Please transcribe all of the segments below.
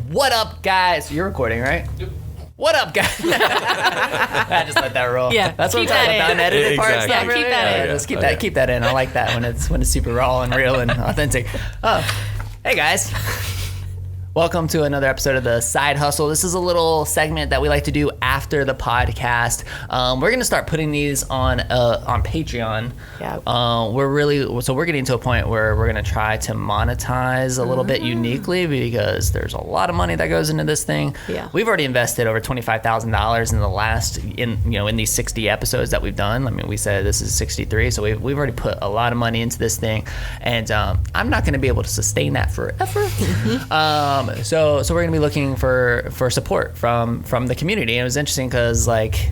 What up, guys? You're recording, right? Yep. What up, guys? I just let that roll. Yeah, that's what I'm talking about. Unedited parts. Exactly. Stuff, really. Keep that in. Just keep that in. I like that when it's super raw and real and authentic. Oh, hey guys. Welcome to another episode of The Side Hustle. This is a little segment that we like to do after the podcast. We're going to start putting these on Patreon. Yeah. We're getting to a point where we're going to try to monetize a little bit uniquely because there's a lot of money that goes into this thing. Yeah. We've already invested over $25,000 in these 60 episodes that we've done. I mean, we said this is 63, so we've already put a lot of money into this thing, and I'm not going to be able to sustain that forever. So we're gonna be looking for support from the community. And it was interesting because like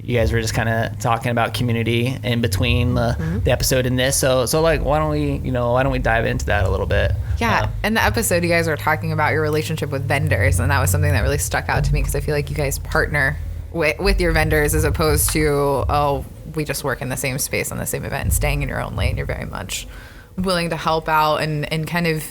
you guys were just kind of talking about community in between the episode and this. So like why don't we dive into that a little bit? Yeah, in the episode you guys were talking about your relationship with vendors, and that was something that really stuck out to me because I feel like you guys partner with your vendors as opposed to we just work in the same space on the same event and staying in your own lane. You're very much willing to help out and kind of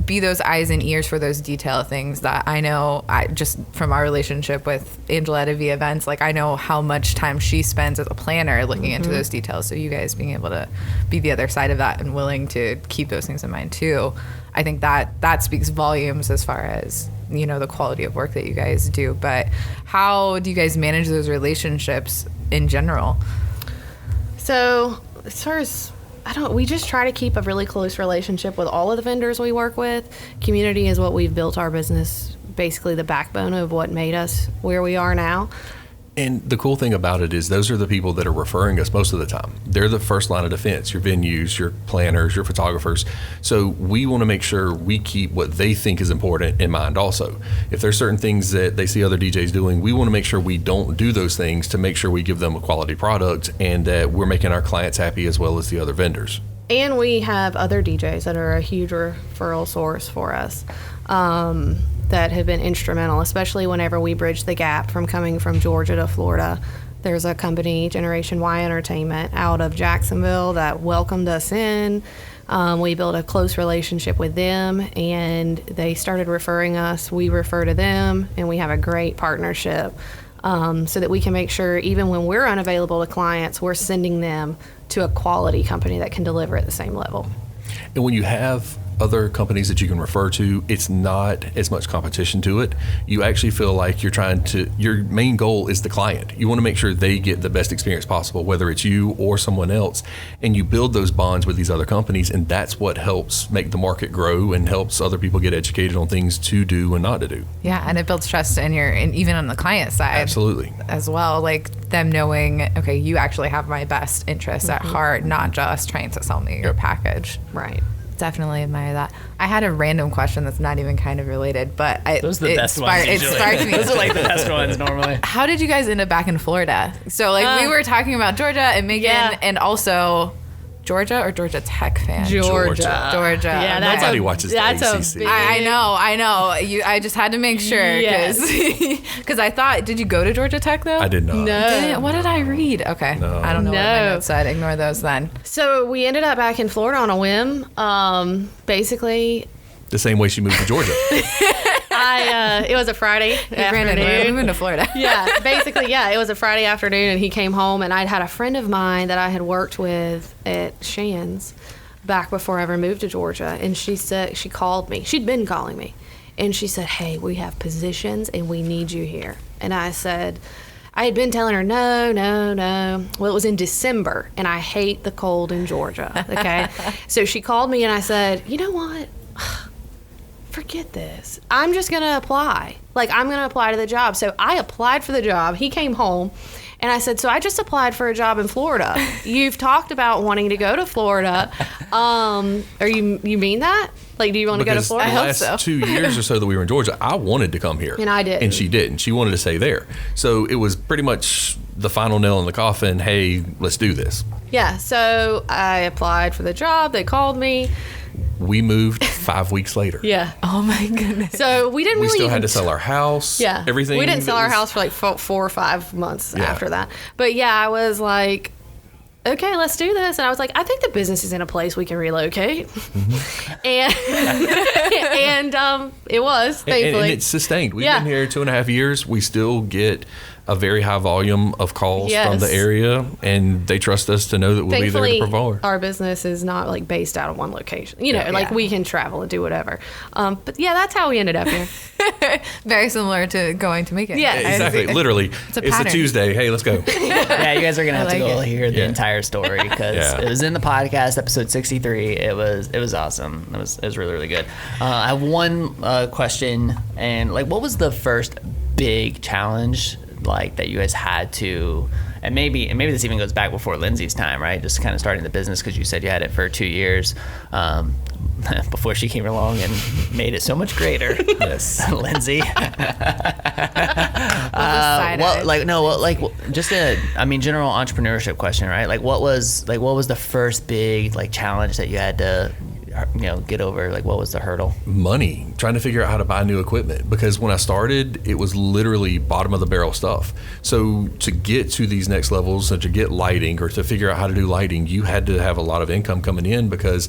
be those eyes and ears for those detail things that I know just from our relationship with Angeletta via events, like I know how much time she spends as a planner looking into those details. So you guys being able to be the other side of that and willing to keep those things in mind too, I think that speaks volumes as far as, the quality of work that you guys do. But how do you guys manage those relationships in general? So as far as we just try to keep a really close relationship with all of the vendors we work with. Community is what we've built our business, basically the backbone of what made us where we are now. And the cool thing about it is those are the people that are referring us most of the time. They're the first line of defense, your venues, your planners, your photographers. So we want to make sure we keep what they think is important in mind also. If there's certain things that they see other DJs doing, we want to make sure we don't do those things to make sure we give them a quality product and that we're making our clients happy as well as the other vendors. And we have other DJs that are a huge referral source for us. That have been instrumental, especially whenever we bridge the gap from coming from Georgia to Florida. There's a company, Generation Y Entertainment, out of Jacksonville that welcomed us in. We built a close relationship with them, and they started referring us. We refer to them, and we have a great partnership so that we can make sure even when we're unavailable to clients, we're sending them to a quality company that can deliver at the same level. And when you have other companies that you can refer to, it's not as much competition to it. You actually feel like your main goal is the client. You want to make sure they get the best experience possible, whether it's you or someone else. And you build those bonds with these other companies, and that's what helps make the market grow and helps other people get educated on things to do and not to do. Yeah, and it builds trust and even on the client side. Absolutely. As well, like them knowing, okay, you actually have my best interests at heart, not just trying to sell me your package. Right. Definitely admire that. I had a random question that's not even kind of related, but those are the best ones. It sparked me. Those are like the best ones normally. How did you guys end up back in Florida? So we were talking about Georgia and Megan, and also Georgia or Georgia Tech fan? Georgia. Yeah, nobody watches the ACC. I know. I just had to make sure because I thought, did you go to Georgia Tech though? I did not. No. What did I read? Okay, No. I don't know what my notes said. Ignore those then. So we ended up back in Florida on a whim. Basically, The same way she moved to Georgia. it was a Friday afternoon. Brandon, we're moving to Florida. Yeah, basically, it was a Friday afternoon, and he came home, and I'd had a friend of mine that I had worked with at Shands back before I ever moved to Georgia, and she called me. She'd been calling me, and she said, "Hey, we have positions, and we need you here." And I said, I had been telling her, no. Well, it was in December, and I hate the cold in Georgia, okay? So she called me, and I said, you know what? Forget this. I'm just going to apply. I'm going to apply to the job. So I applied for the job. He came home, and I said, so I just applied for a job in Florida. You've talked about wanting to go to Florida. Or you mean that? Do you want to go to Florida? I hope so. The last 2 years or so that we were in Georgia, I wanted to come here. And I didn't. And she didn't. She wanted to stay there. So it was pretty much the final nail in the coffin. Hey, let's do this. Yeah. So I applied for the job. They called me. We moved 5 weeks later. Yeah. Oh my goodness. So we didn't We really still had to sell our house. Yeah. Everything. We didn't sell our house for 4 or 5 months after that. But yeah, I was like, okay, let's do this. And I was like, I think the business is in a place we can relocate. And it was, thankfully. And it's sustained. We've Yeah. been here 2.5 years. We still get a very high volume of calls from the Yes. area, and they trust us to know that we'll be there to Thankfully, provide. our business is not like based out of one location. You know, Yeah. like Yeah. we can travel and do whatever. But yeah, that's how we ended up here. Very similar to going to make it. Yeah. Exactly. Literally. It's a It's a pattern. Tuesday. Hey, let's go. Yeah, you guys are gonna have I to go like it. hear the Yeah. entire story because Yeah. it was in the podcast, episode 63. It was awesome. It was really, really good. I have one question, and like, what was the first big challenge like that you guys had to? And maybe this even goes back before Lindsay's time, right? Just kind of starting the business, because you said you had it for 2 years before she came along and made it so much greater. Yes, Lindsay. Just a general entrepreneurship question, right? Like, what was the first big like challenge that you had to get over? Like, what was the hurdle? Money, trying to figure out how to buy new equipment, because when I started, it was literally bottom of the barrel stuff. So to get to these next levels and to get lighting or to figure out how to do lighting, you had to have a lot of income coming in, because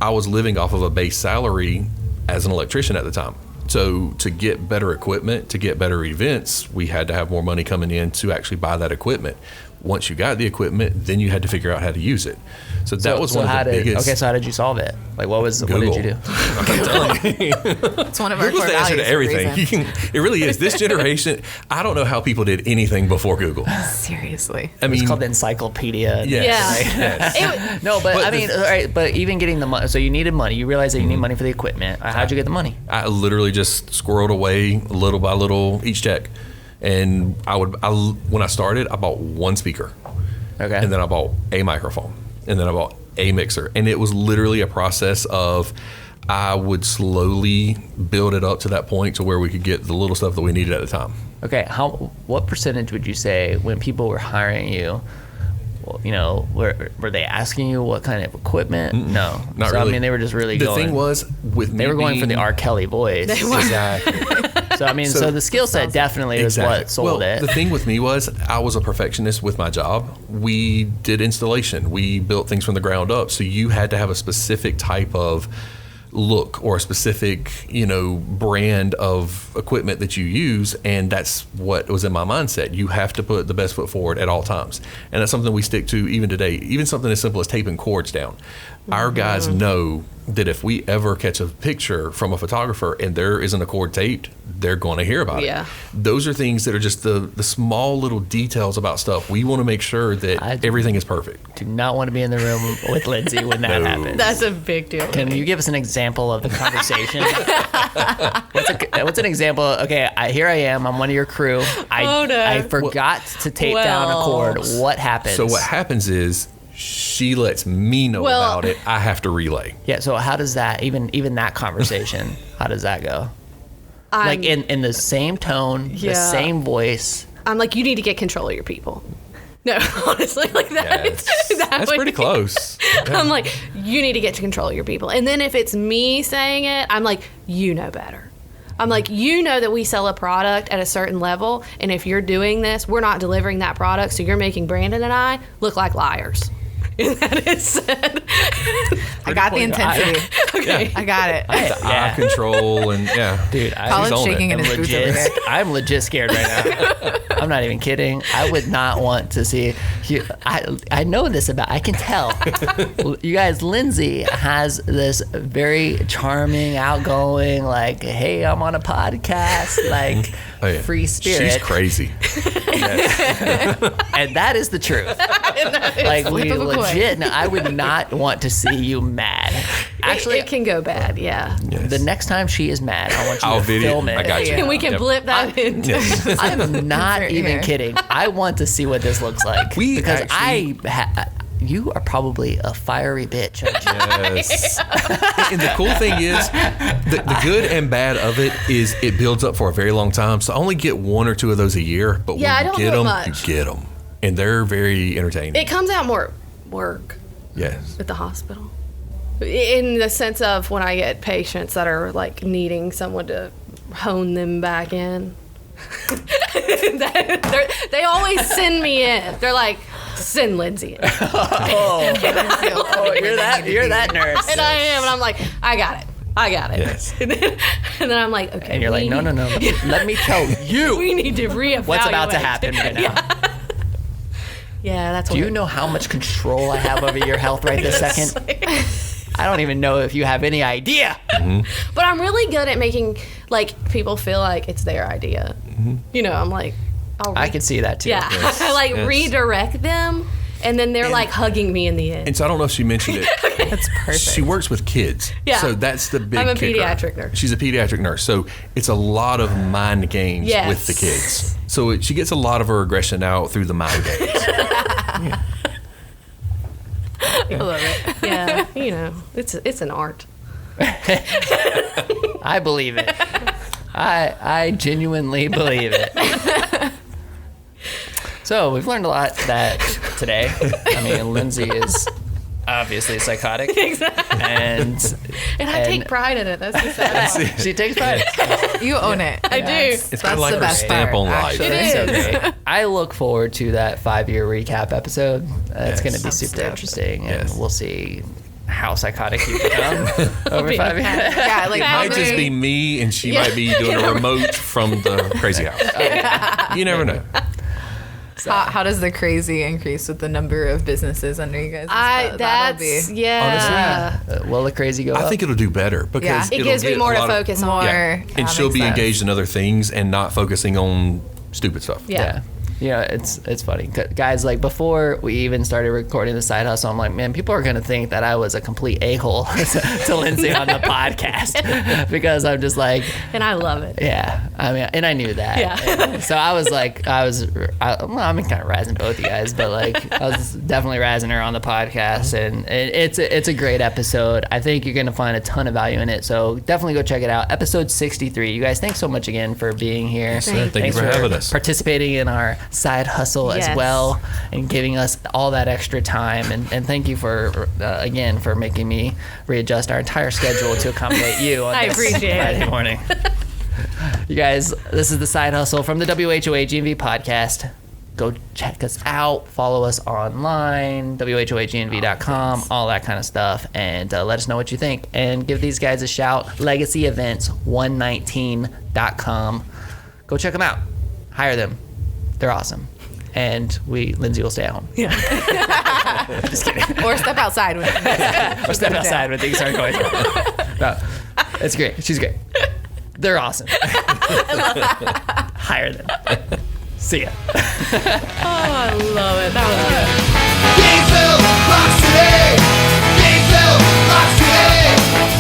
I was living off of a base salary as an electrician at the time. So to get better equipment, to get better events, we had to have more money coming in to actually buy that equipment. Once you got the equipment, then you had to figure out how to use it. So that was one of the biggest. Okay, so how did you solve it? Like, what did you do? I'm telling you. It's one of our Google's core the answer values to for a reason. everything. It really is. This generation, I don't know how people did anything before Google. Seriously. I mean, It's called the encyclopedia. yes, Yeah. yes. No, but But I mean, all right, but even getting the money, so you needed money. You realized that you need money for the equipment. How'd you get the money? I literally just squirreled away little by little each check. And when I started, I bought one speaker. Okay. And then I bought a microphone. And then I bought a mixer. And it was literally a process of, I would slowly build it up to that point to where we could get the little stuff that we needed at the time. Okay, what percentage would you say when people were hiring you, were they asking you what kind of equipment? No. Not So, really. I mean, they were just really The going. thing was, with me they were going for the being- R. Kelly voice. Exactly. So, I mean, so the skill set definitely was what sold well, it. The thing with me was, I was a perfectionist with my job. We did installation. We built things from the ground up. So you had to have a specific type of look or a specific, brand of equipment that you use, and that's what was in my mindset. You have to put the best foot forward at all times, and that's something we stick to even today. Even something as simple as taping cords down. Our guys know that if we ever catch a picture from a photographer and there isn't a cord taped, they're going to hear about Yeah. it. Those are things that are just the small little details about stuff. We want to make sure that everything is perfect. Do not want to be in the room with Lindsay when that No. happens. That's a big deal. Can you give us an example of the conversation? What's an example? Okay, here I am. I'm one of your crew. Oh, no. I forgot to tape down a cord. What happens? So what happens is, she lets me know Well- about it. I have to relay. Yeah. So how does that even that conversation? How does that go? Like in the same tone, the Yeah. same voice. I'm like, you need to get control of your people. No, honestly, like that. Yes. That's pretty close. I'm like, you need to get to control of your people. And then if it's me saying it, I'm like, you know better. I'm like, you know that we sell a product at a certain level, and if you're doing this, we're not delivering that product, so you're making Brandon and I look like liars. And that is said. I got the intensity. Okay. I got it. The eye control and Dude, Colin's on it. shaking in I'm his boots over legit, here. I'm legit scared right now. I'm not even kidding. I would not want to see you. I know this about. I can tell. You guys, Lindsay has this very charming, outgoing, like, hey, I'm on a podcast, like Oh, yeah. free spirit. She's crazy. And that is the truth. Like, we Flip of a coin. legit. No, I would not want to see you mad. Actually, it can go bad, yeah. Yes. the next time she is mad, I want you I'll to video. film it. I got you. And we can Yep. blip that into. Yes. I'm not Insert even here. kidding. I want to see what this looks like. We because actually- you are probably a fiery bitch. aren't you? Yes. And the cool thing is, the good and bad of it is it builds up for a very long time. So I only get one or two of those a year, but Yeah, I when you don't get do it them, much. you get them. And they're very entertaining. It comes out more work Yes. at the hospital. In the sense of when I get patients that are like needing someone to hone them back in. They always send me in. They're like, Send Lindsay in. Oh, you're that nurse. And I am, and I'm like, I got it. Yes. And then I'm like, okay. And you're like, no. Let me tell you We need to reevaluate what's about to happen right now. Yeah, that's what Do you know how much control I have over your health right this second? I don't even know if you have any idea. But I'm really good at making like people feel like it's their idea. You know, I'm like, I can see that too. Yeah, I like Yes. redirect them, and then they're like hugging me in the end. And so I don't know if she mentioned it. That's perfect. She works with kids. Yeah. So that's the big I'm a kicker. pediatric nurse. She's a pediatric nurse. So it's a lot of mind games Yes. with the kids. So she gets a lot of her aggression out through the mind games. I love it. Yeah, you know, it's an art. I believe it. I genuinely believe it. So we've learned a lot today. I mean, Lindsay is obviously psychotic. And I take pride in it. That's the sad part. She takes pride. You own it. I do. It's kind of like the her best stamp part, on life. actually. It So is. great. I look forward to that 5-year recap episode. It's going to be I'm super stoked. interesting, and Yes. we'll see how psychotic you become over be 5 years. Yeah, like It might just be me, and she might be doing a remote from the crazy house. You never know. How does the crazy increase with the number of businesses under you guys? That's yeah. Will the crazy go I up? think it'll do better because Yeah. It it'll gives me get more a to lot of- focus on. more. Yeah. And That she'll makes be sense. engaged in other things and not focusing on stupid stuff. Yeah. Yeah, it's funny. Guys, like before we even started recording the side hustle, I'm like, man, people are going to think that I was a complete a-hole to Lindsay on the podcast because I'm just like, And I love it. yeah, I mean, and I knew that. Yeah. So I was like, I'm kind of razzing both you guys, but like I was definitely razzing her on the podcast, and it's a great episode. I think you're going to find a ton of value in it. So definitely go check it out. Episode 63. You guys, thanks so much again for being here. Sir, thank you Thanks for having us. participating in our side hustle as Yes. well and giving us all that extra time, and thank you for again for making me readjust our entire schedule to accommodate you on I this appreciate Friday it. morning. You guys, this is the Side Hustle from the WHOA GNV podcast. Go check us out, follow us online, whoagnv.com, all that kind of stuff, and let us know what you think, and give these guys a shout. LegacyEvents119.com. Go check them out, hire them. They're awesome. And Lindsay will stay at home. Yeah. Just kidding. Or step outside when Or step outside when things start going. No, it's great. She's great. They're awesome. Hire them. See ya. Oh, I love it. That was good. Gainesville, rocks today. Gainesville, rocks today.